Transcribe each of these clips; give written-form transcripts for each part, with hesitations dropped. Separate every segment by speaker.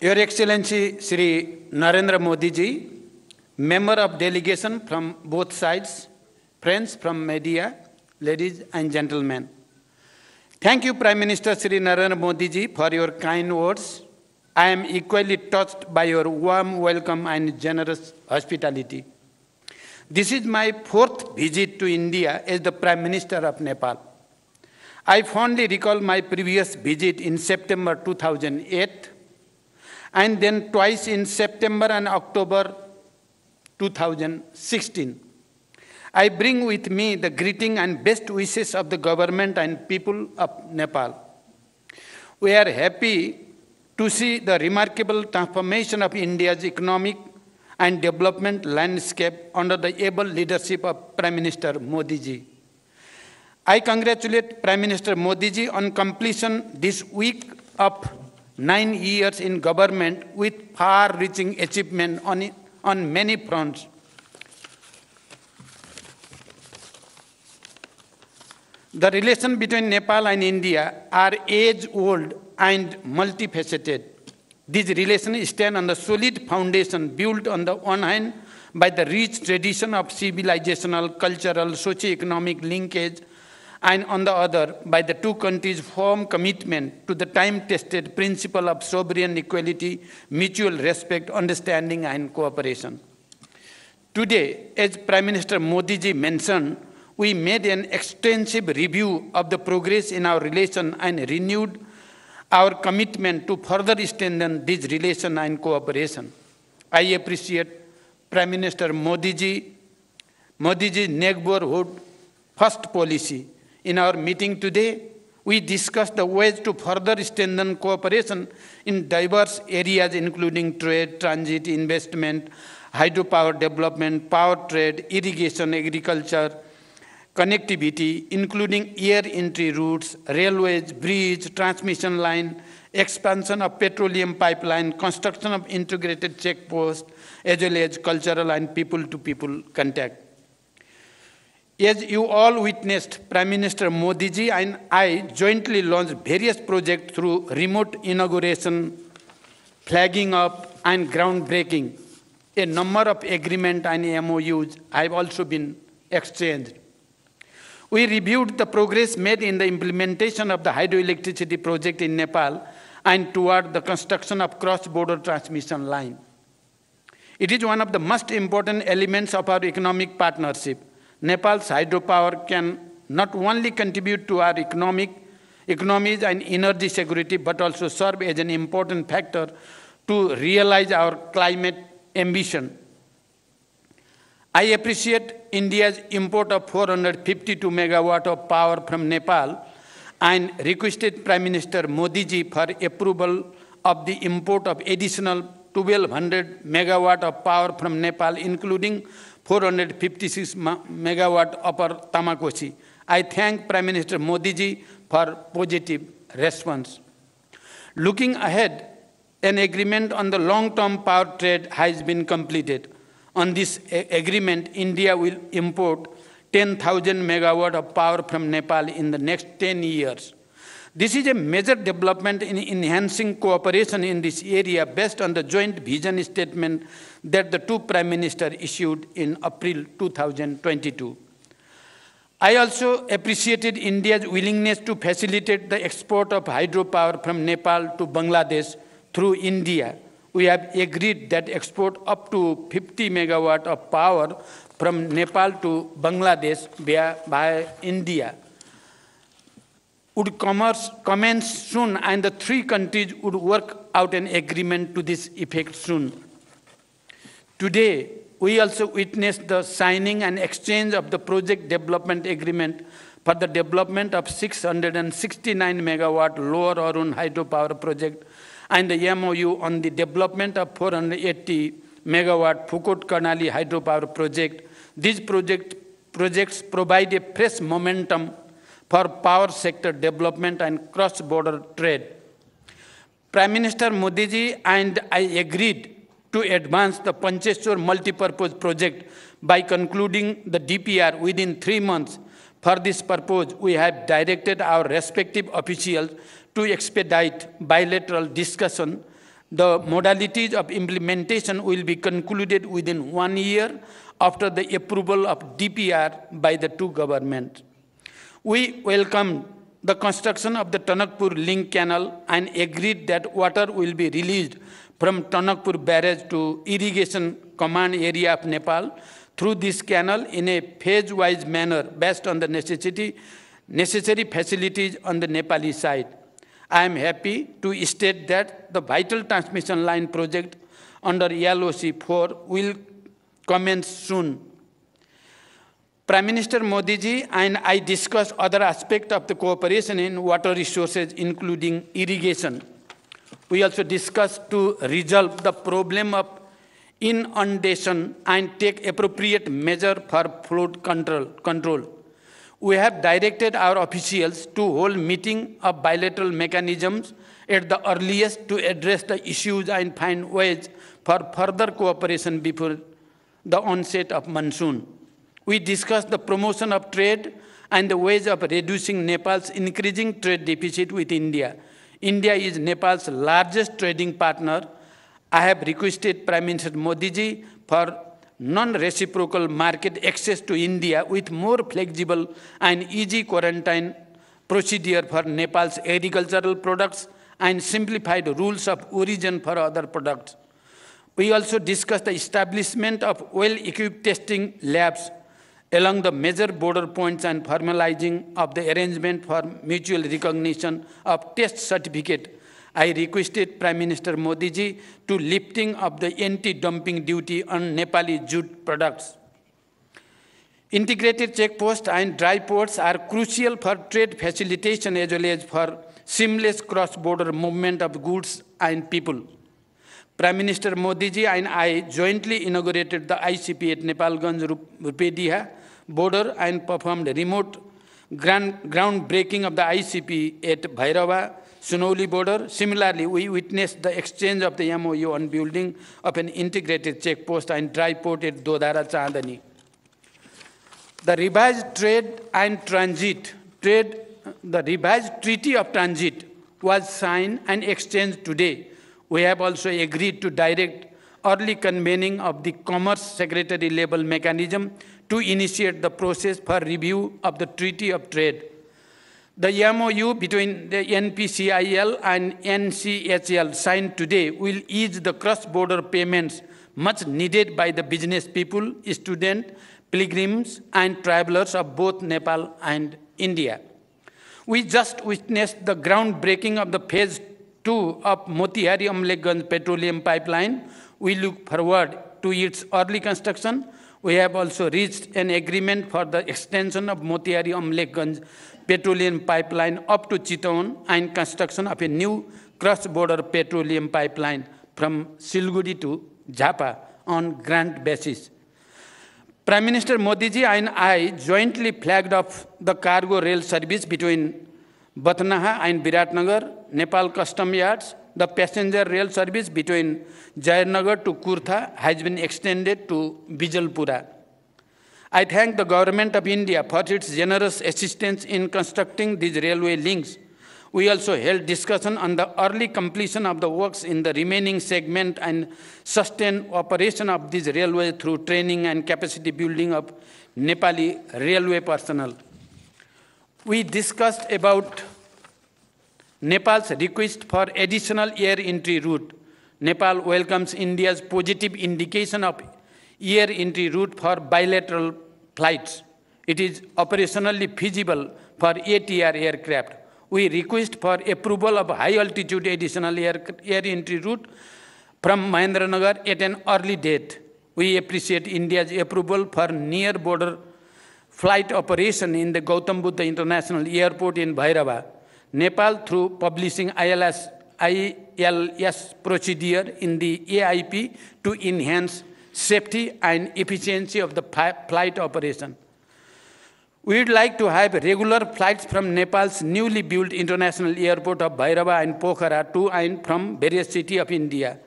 Speaker 1: Your Excellency Shri Narendra Modi ji, member of delegation from both sides, friends from media, ladies and gentlemen. Thank you, Prime Minister Shri Narendra Modi ji, for your kind words. I am equally touched by your warm welcome and generous hospitality. This is my fourth visit to India as the Prime Minister of Nepal. I fondly recall my previous visit in September 2008, and then twice in September and October 2016. I bring with me the greeting and best wishes of the government and people of Nepal. We are happy to see the remarkable transformation of India's economic and development landscape under the able leadership of Prime Minister Modi ji. I congratulate Prime Minister Modi ji on completion this week of 9 years in government with far-reaching achievement on many fronts. The relation between Nepal and India are age-old and multifaceted. These relations stand on the solid foundation built on the one hand by the rich tradition of civilizational, cultural, socio-economic linkage, and on the other by the two countries' firm commitment to the time-tested principle of sovereign equality, mutual respect, understanding, and cooperation. Today, as Prime Minister Modi ji mentioned, we made an extensive review of the progress in our relation and renewed our commitment to further strengthen this relation and cooperation. I appreciate Prime Minister Modi ji's neighborhood first policy. In our meeting today, we discussed the ways to further strengthen cooperation in diverse areas including trade, transit, investment, hydropower development, power trade, irrigation, agriculture, connectivity, including air entry routes, railways, bridge, transmission line, expansion of petroleum pipeline, construction of integrated checkposts, as well as cultural and people-to-people contact. As you all witnessed, Prime Minister Modi ji and I jointly launched various projects through remote inauguration, flagging up, and groundbreaking. A number of agreements and MOUs have also been exchanged. We reviewed the progress made in the implementation of the hydroelectricity project in Nepal and toward the construction of cross-border transmission line. It is one of the most important elements of our economic partnership. Nepal's hydropower can not only contribute to our economies and energy security, but also serve as an important factor to realize our climate ambition. I appreciate India's import of 452 megawatt of power from Nepal and requested Prime Minister Modi ji for approval of the import of additional 1200 megawatt of power from Nepal, including 456 megawatt upper Tamakosi. I thank Prime Minister Modi ji for positive response. Looking ahead, an agreement on the long-term power trade has been completed. On this agreement, India will import 10,000 megawatt of power from Nepal in the next 10 years. This is a major development in enhancing cooperation in this area based on the joint vision statement that the two Prime Ministers issued in April 2022. I also appreciated India's willingness to facilitate the export of hydropower from Nepal to Bangladesh through India. We have agreed that export up to 50 megawatt of power from Nepal to Bangladesh via India would commence soon, and the three countries would work out an agreement to this effect soon. Today, we also witnessed the signing and exchange of the project development agreement for the development of 669 megawatt Lower Arun hydropower project and the MOU on the development of 480 megawatt Phukot Karnali hydropower project. These projects provide a fresh momentum for power sector development and cross-border trade. Prime Minister Modi ji and I agreed to advance the Pancheshwar multipurpose project by concluding the DPR within 3 months. For this purpose, we have directed our respective officials to expedite bilateral discussion The modalities of implementation will be concluded within 1 year after the approval of DPR by the two governments. We welcome the construction of the Tanakpur link canal and agreed that water will be released from Tanakpur barrage to irrigation command area of Nepal through this canal in a phase-wise manner based on the necessary facilities on the Nepali side. I am happy to state that the vital transmission line project under LOC 4 will commence soon. Prime Minister Modi ji and I discussed other aspects of the cooperation in water resources, including irrigation. We also discussed to resolve the problem of inundation and take appropriate measure for flood control. We have directed our officials to hold meeting of bilateral mechanisms at the earliest to address the issues and find ways for further cooperation before the onset of monsoon. We discussed the promotion of trade and the ways of reducing Nepal's increasing trade deficit with India. India is Nepal's largest trading partner. I have requested Prime Minister Modi ji for non-reciprocal market access to India with more flexible and easy quarantine procedure for Nepal's agricultural products and simplified rules of origin for other products. We also discussed the establishment of well-equipped testing labs along the major border points and formalizing of the arrangement for mutual recognition of test certificate. I requested Prime Minister Modi ji to lifting of the anti-dumping duty on Nepali jute products. Integrated checkposts and dry ports are crucial for trade facilitation as well as for seamless cross-border movement of goods and people. Prime Minister Modi ji and I jointly inaugurated the ICP at Nepalganj Rupediha border and performed remote groundbreaking of the ICP at Bhairava Sunauli border. Similarly, we witnessed the exchange of the MOU on building of an integrated checkpost and dry port at Dodara Chandani. The revised Treaty of Transit was signed and exchanged today. We have also agreed to direct early convening of the Commerce Secretary level mechanism to initiate the process for review of the Treaty of Trade. The MOU between the NPCIL and NCHL signed today will ease the cross-border payments much needed by the business people, students, pilgrims, and travelers of both Nepal and India. We just witnessed the groundbreaking of the Phase 2 of Motihari-Amlekhganj petroleum pipeline. We look forward to its early construction. We have also reached an agreement for the extension of Motihari-Amlekhganj petroleum pipeline up to Chittagong and construction of a new cross-border petroleum pipeline from Siliguri to Jhapa on grant basis. Prime Minister Modi ji and I jointly flagged off the cargo rail service between Batnaha and Viratnagar, Nepal Custom Yards. The passenger rail service between Jairnagar to Kurtha has been extended to Bijalpura. I thank the Government of India for its generous assistance in constructing these railway links. We also held discussion on the early completion of the works in the remaining segment and sustained operation of these railways through training and capacity building of Nepali railway personnel. We discussed about Nepal's request for additional air entry route. Nepal welcomes India's positive indication of air entry route for bilateral flights. It is operationally feasible for ATR aircraft. We request for approval of high-altitude additional air entry route from Mahendranagar at an early date. We appreciate India's approval for near-border flight operation in the Gautam Buddha International Airport in Bhairava. Nepal, through publishing ILS procedure in the AIP to enhance safety and efficiency of the flight operation. We would like to have regular flights from Nepal's newly built international airport of Bhairava and Pokhara to and from various cities of India.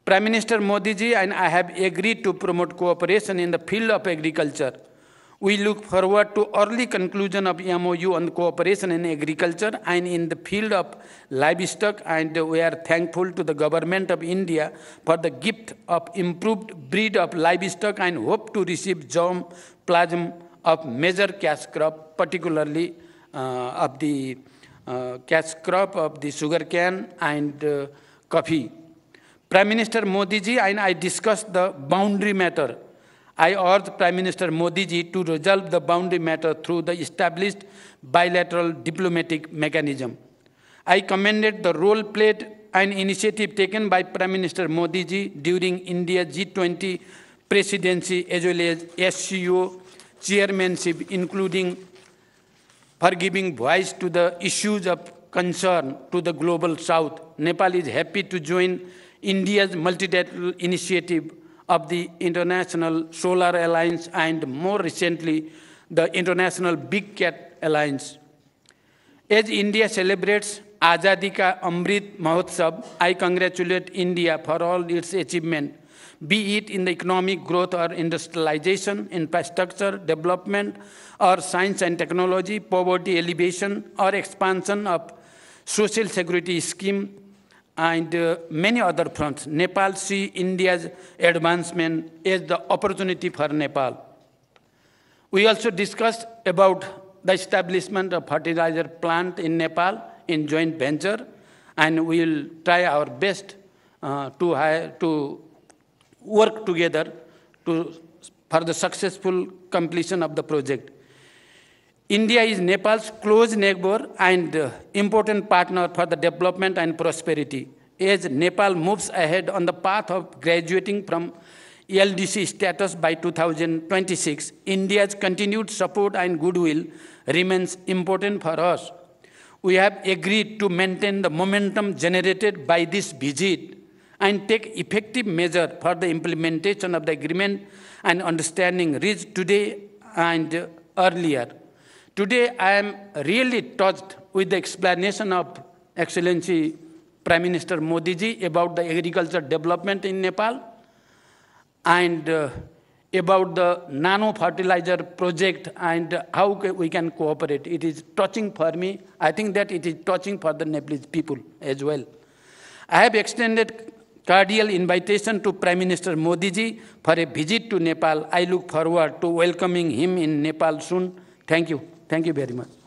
Speaker 1: Prime Minister Modi ji and I have agreed to promote cooperation in the field of agriculture. We look forward to early conclusion of MOU on cooperation in agriculture and in the field of livestock, and we are thankful to the Government of India for the gift of improved breed of livestock and hope to receive germplasm of major cash crop, particularly of the cash crop of the sugarcane and coffee. Prime Minister Modi ji and I discussed the boundary matter. I urge Prime Minister Modi ji to resolve the boundary matter through the established bilateral diplomatic mechanism. I commended the role played and initiative taken by Prime Minister Modi ji during India's G20 presidency as well as SCO chairmanship, including for giving voice to the issues of concern to the global south. Nepal is happy to join India's multilateral initiative of the International Solar Alliance and more recently the International Big Cat Alliance. As India celebrates Azadi Ka Amrit Mahotsav, I congratulate India for all its achievement, be it in the economic growth or industrialization, infrastructure development, or science and technology, poverty alleviation, or expansion of social security scheme, and many other fronts. Nepal sees India's advancement as the opportunity for Nepal. We also discussed about the establishment of fertilizer plant in Nepal in joint venture, and we will try our best to work together for the successful completion of the project. India is Nepal's close neighbor and important partner for the development and prosperity. As Nepal moves ahead on the path of graduating from LDC status by 2026, India's continued support and goodwill remains important for us. We have agreed to maintain the momentum generated by this visit and take effective measures for the implementation of the agreement and understanding reached today and earlier. Today, I am really touched with the explanation of Excellency Prime Minister Modi ji about the agriculture development in Nepal and about the nano fertilizer project and how we can cooperate. It is touching for me. I think that it is touching for the Nepalese people as well. I have extended cordial invitation to Prime Minister Modi ji for a visit to Nepal. I look forward to welcoming him in Nepal soon. Thank you. Thank you very much.